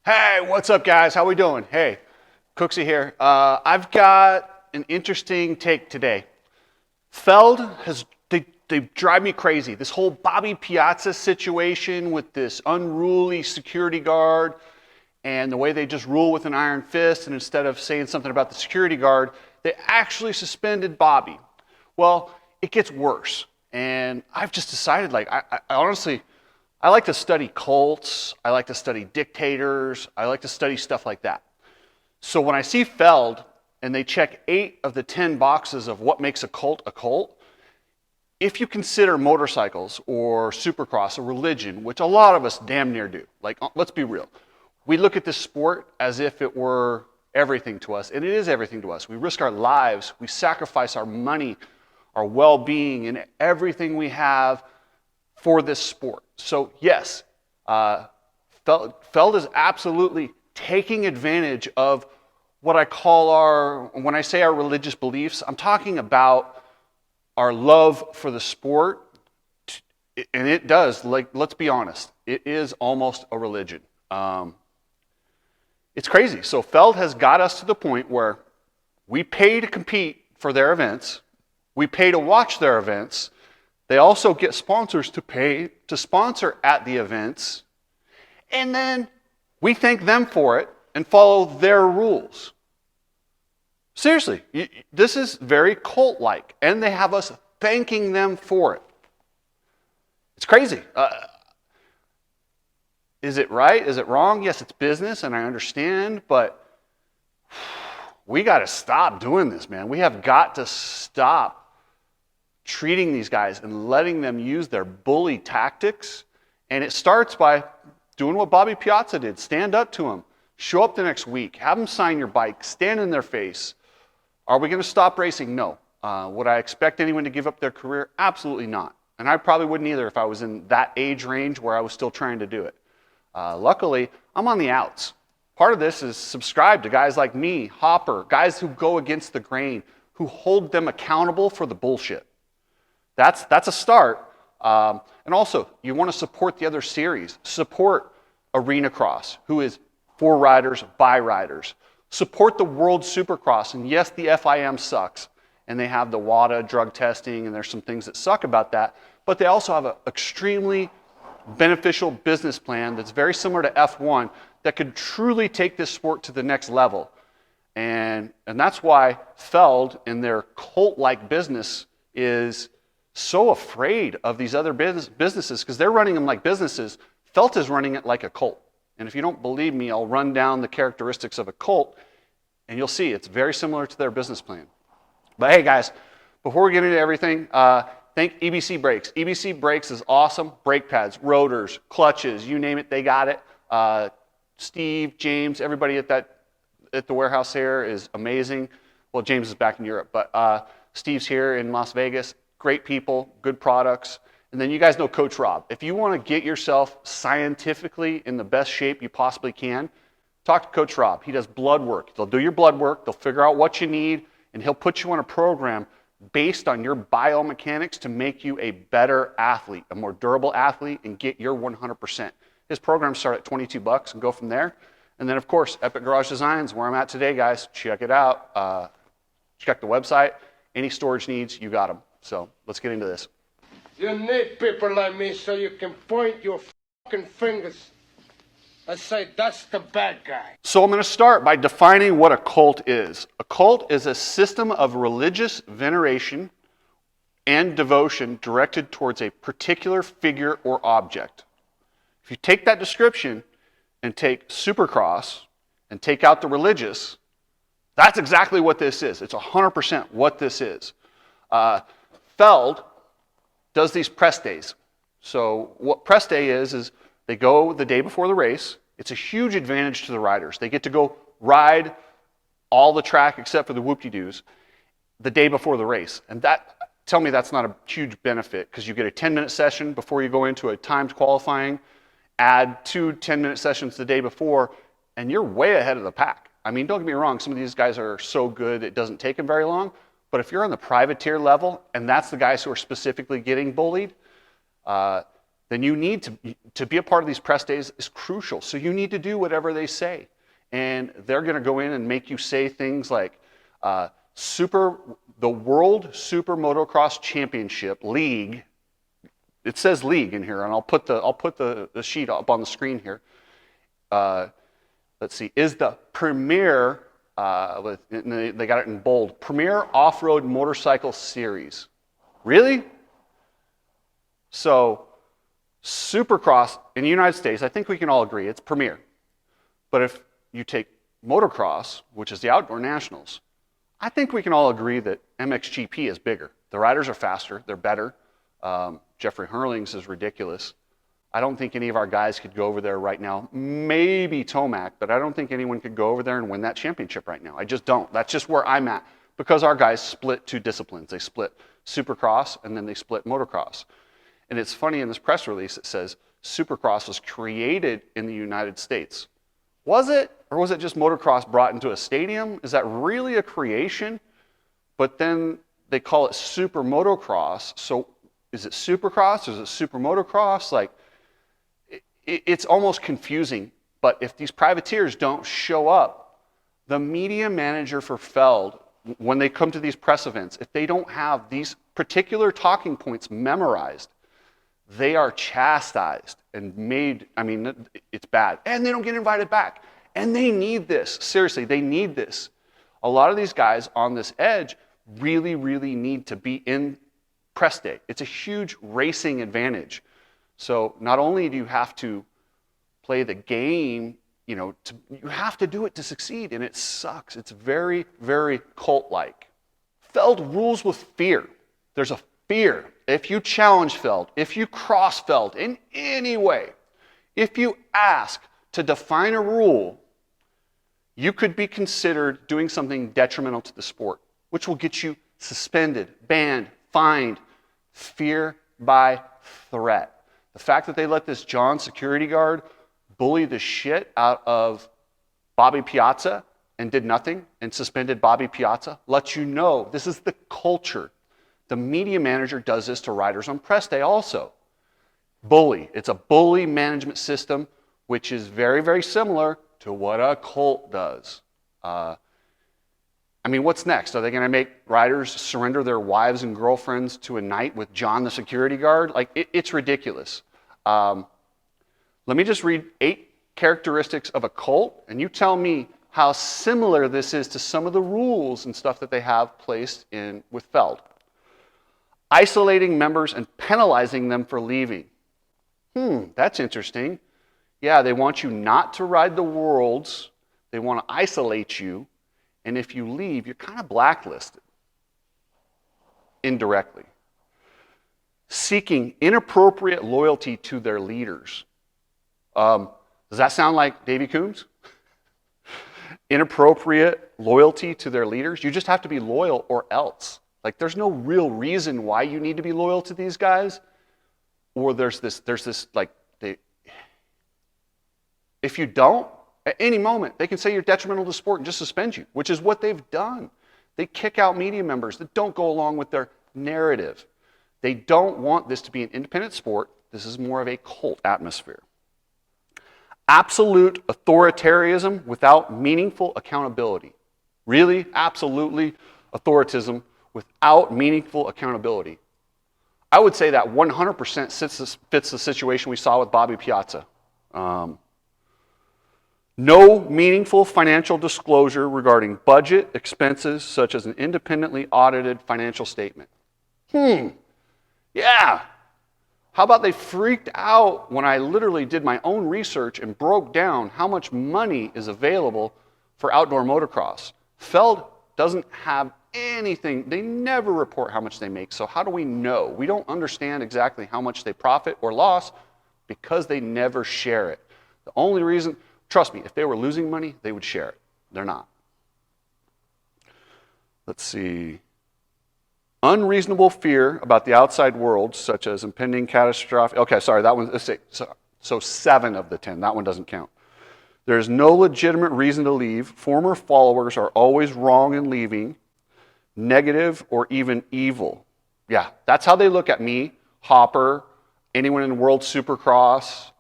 Hey, what's up, guys? How we doing? Hey, Cooksy here. I've got an interesting take today. Feld they drive me crazy. This whole Bobby Piazza situation with this unruly security guard and the way they just rule with an iron fist, and instead of saying something about the security guard, they actually suspended Bobby. Well, it gets worse. And I've just decided, I honestly, I like to study cults, I like to study dictators, I like to study stuff like that. So when I see Feld and they check 8 of the 10 boxes of what makes a cult, if you consider motorcycles or Supercross a religion, which a lot of us damn near do, let's be real. We look at this sport as if it were everything to us, and it is everything to us. We risk our lives, we sacrifice our money, our well-being, and everything we have for this sport. So yes, Feld is absolutely taking advantage of what I call when I say our religious beliefs, I'm talking about our love for the sport, and it does, let's be honest, it is almost a religion. It's crazy. So Feld has got us to the point where we pay to compete for their events, we pay to watch their events. They also get sponsors to pay to sponsor at the events, and then we thank them for it and follow their rules. Seriously, this is very cult-like, and they have us thanking them for it. It's crazy. Is it right? Is it wrong? Yes, it's business, and I understand, but we got to stop doing this, man. We have got to stop treating these guys and letting them use their bully tactics. And it starts by doing what Bobby Piazza did. Stand up to them. Show up the next week. Have them sign your bike. Stand in their face. Are we going to stop racing? No. Would I expect anyone to give up their career? Absolutely not. And I probably wouldn't either if I was in that age range where I was still trying to do it. Luckily, I'm on the outs. Part of this is subscribe to guys like me, Hopper, guys who go against the grain, who hold them accountable for the bullshit. That's a start. And also, you want to support the other series. Support Arena Cross, who is for riders, by riders. Support the World Supercross. And yes, the FIM sucks. And they have the WADA drug testing, and there's some things that suck about that. But they also have an extremely beneficial business plan that's very similar to F1 that could truly take this sport to the next level. And that's why Feld, in their cult-like business, is so afraid of these other businesses because they're running them like businesses. Feld is running it like a cult. And if you don't believe me, I'll run down the characteristics of a cult, and you'll see it's very similar to their business plan. But hey, guys, before we get into everything, thank EBC Brakes. EBC Brakes is awesome. Brake pads, rotors, clutches, you name it, they got it. Steve, James, everybody at the warehouse here is amazing. Well, James is back in Europe, but Steve's here in Las Vegas. Great people, good products. And then you guys know Coach Rob. If you want to get yourself scientifically in the best shape you possibly can, talk to Coach Rob. He does blood work. They'll do your blood work. They'll figure out what you need, and he'll put you on a program based on your biomechanics to make you a better athlete, a more durable athlete, and get your 100%. His programs start at $22 and go from there. And then, of course, Epic Garage Designs, where I'm at today, guys. Check it out. Check the website. Any storage needs, you got them. So let's get into this. You need people like me so you can point your fucking fingers and say, that's the bad guy. So I'm going to start by defining what a cult is. A cult is a system of religious veneration and devotion directed towards a particular figure or object. If you take that description and take Supercross and take out the religious, that's exactly what this is. It's 100% what this is. Feld does these press days. So what press day is they go the day before the race. It's a huge advantage to the riders. They get to go ride all the track except for the whoop-de-doos the day before the race. And tell me that's not a huge benefit, because you get a 10-minute session before you go into a timed qualifying, add 2 10-minute sessions the day before, and you're way ahead of the pack. I mean, don't get me wrong, some of these guys are so good it doesn't take them very long, but if you're on the privateer level, and that's the guys who are specifically getting bullied, then you need to be a part of these press days is crucial. So you need to do whatever they say. And they're going to go in and make you say things like the World SuperMotoCross Championship League. It says league in here, and I'll put the sheet up on the screen here. Let's see, is the premier, they got it in bold, Premier Off-Road Motorcycle Series. Really? So Supercross in the United States, I think we can all agree, it's premier. But if you take motocross, which is the outdoor nationals, I think we can all agree that MXGP is bigger. The riders are faster, they're better. Jeffrey Hurlings is ridiculous. I don't think any of our guys could go over there right now. Maybe Tomac, but I don't think anyone could go over there and win that championship right now. I just don't. That's just where I'm at. Because our guys split two disciplines. They split Supercross and then they split motocross. And it's funny, in this press release it says Supercross was created in the United States. Was it? Or was it just motocross brought into a stadium? Is that really a creation? But then they call it SuperMotoCross. So is it Supercross? Is it SuperMotoCross? Like, it's almost confusing. But if these privateers don't show up, the media manager for Feld, when they come to these press events, if they don't have these particular talking points memorized, they are chastised and made, I mean, it's bad. And they don't get invited back. And they need this. Seriously, they need this. A lot of these guys on this edge really, really need to be in press day. It's a huge racing advantage. So not only do you have to play the game, you have to do it to succeed, and it sucks. It's very, very cult-like. Feld rules with fear. There's a fear. If you challenge Feld, if you cross Feld in any way, if you ask to define a rule, you could be considered doing something detrimental to the sport, which will get you suspended, banned, fined. Fear by threat. The fact that they let this John security guard bully the shit out of Bobby Piazza and did nothing and suspended Bobby Piazza lets you know this is the culture. The media manager does this to riders on press day also. Bully. It's a bully management system, which is very, very similar to what a cult does. I mean, what's next? Are they going to make riders surrender their wives and girlfriends to a night with John the security guard? Like, it's ridiculous. Let me just read 8 characteristics of a cult, and you tell me how similar this is to some of the rules and stuff that they have placed in with Feld. Isolating members and penalizing them for leaving. That's interesting. Yeah, they want you not to ride the Worlds. They want to isolate you. And if you leave, you're kind of blacklisted. Indirectly. Seeking inappropriate loyalty to their leaders. Does that sound like Davy Coombs? Inappropriate loyalty to their leaders? You just have to be loyal or else. Like, there's no real reason why you need to be loyal to these guys. Or there's this like, if you don't, at any moment, they can say you're detrimental to sport and just suspend you, which is what they've done. They kick out media members that don't go along with their narrative. They don't want this to be an independent sport. This is more of a cult atmosphere. Absolute authoritarianism without meaningful accountability. Really, absolutely authoritism without meaningful accountability. I would say that 100% fits the situation we saw with Bobby Piazza. No meaningful financial disclosure regarding budget expenses, such as an independently audited financial statement. Yeah. How about they freaked out when I literally did my own research and broke down how much money is available for outdoor motocross. Feld doesn't have anything. They never report how much they make, so how do we know? We don't understand exactly how much they profit or loss because they never share it. The only reason, trust me, if they were losing money, they would share it. They're not. Let's see. Unreasonable fear about the outside world, such as impending catastrophe. Okay, sorry, that one, let's see. So 7 of the 10, that one doesn't count. There's no legitimate reason to leave. Former followers are always wrong in leaving, negative or even evil. Yeah, that's how they look at me, Hopper, anyone in World Supercross.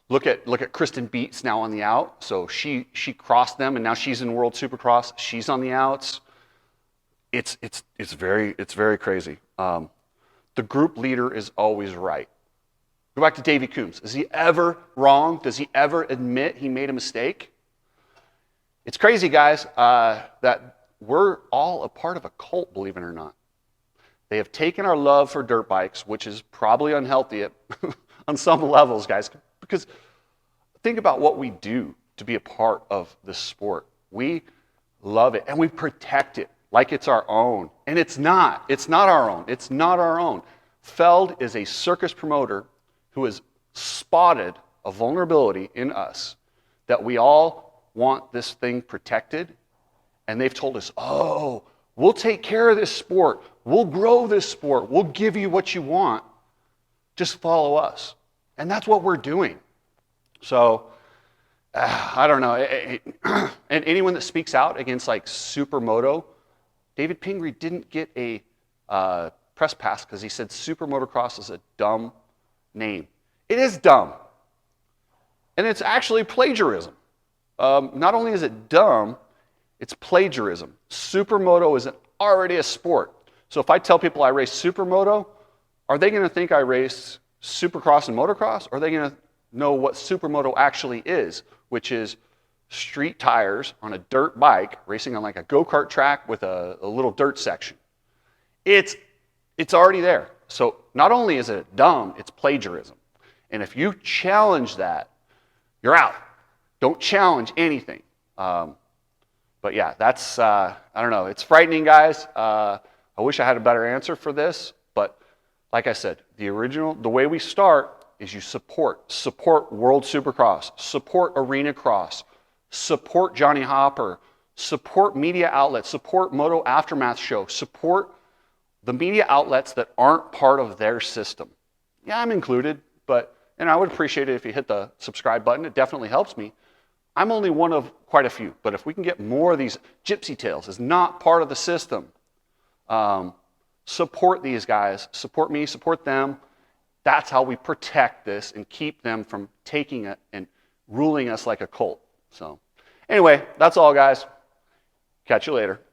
Look at Kristen Beats now on the out. So she crossed them, and now she's in World Supercross. She's on the outs. It's very crazy. The group leader is always right. Go back to Davey Coombs. Is he ever wrong? Does he ever admit he made a mistake? It's crazy, guys, that we're all a part of a cult, believe it or not. They have taken our love for dirt bikes, which is probably unhealthy on some levels, guys, because think about what we do to be a part of this sport. We love it, and we protect it like it's our own. And it's not. It's not our own. It's not our own. Feld is a circus promoter who has spotted a vulnerability in us that we all want this thing protected. And they've told us, oh, we'll take care of this sport. We'll grow this sport. We'll give you what you want. Just follow us. And that's what we're doing. So, I don't know. And anyone that speaks out against like Supermoto, David Pingree didn't get a press pass because he said SuperMotoCross is a dumb name. It is dumb. And it's actually plagiarism. Not only is it dumb, it's plagiarism. Supermoto is already a sport. So if I tell people I race Supermoto, are they going to think I race Supercross and Motocross? Or are they going to know what Supermoto actually is, which is street tires on a dirt bike racing on like a go-kart track with a little dirt section? It's already there. So not only is it dumb, it's plagiarism. And if you challenge that, you're out. Don't challenge anything. But yeah, that's, I don't know. It's frightening, guys. I wish I had a better answer for this. But like I said, the way we start is you support World Supercross, support Arena Cross, support Johnny Hopper, support media outlets, support Moto Aftermath Show, support the media outlets that aren't part of their system. Yeah, I'm included, but I would appreciate it if you hit the subscribe button. It definitely helps me. I'm only one of quite a few, but if we can get more of these gypsy tales is not part of the system, support these guys, support me, support them. That's how we protect this and keep them from taking it and ruling us like a cult. So anyway, that's all, guys. Catch you later.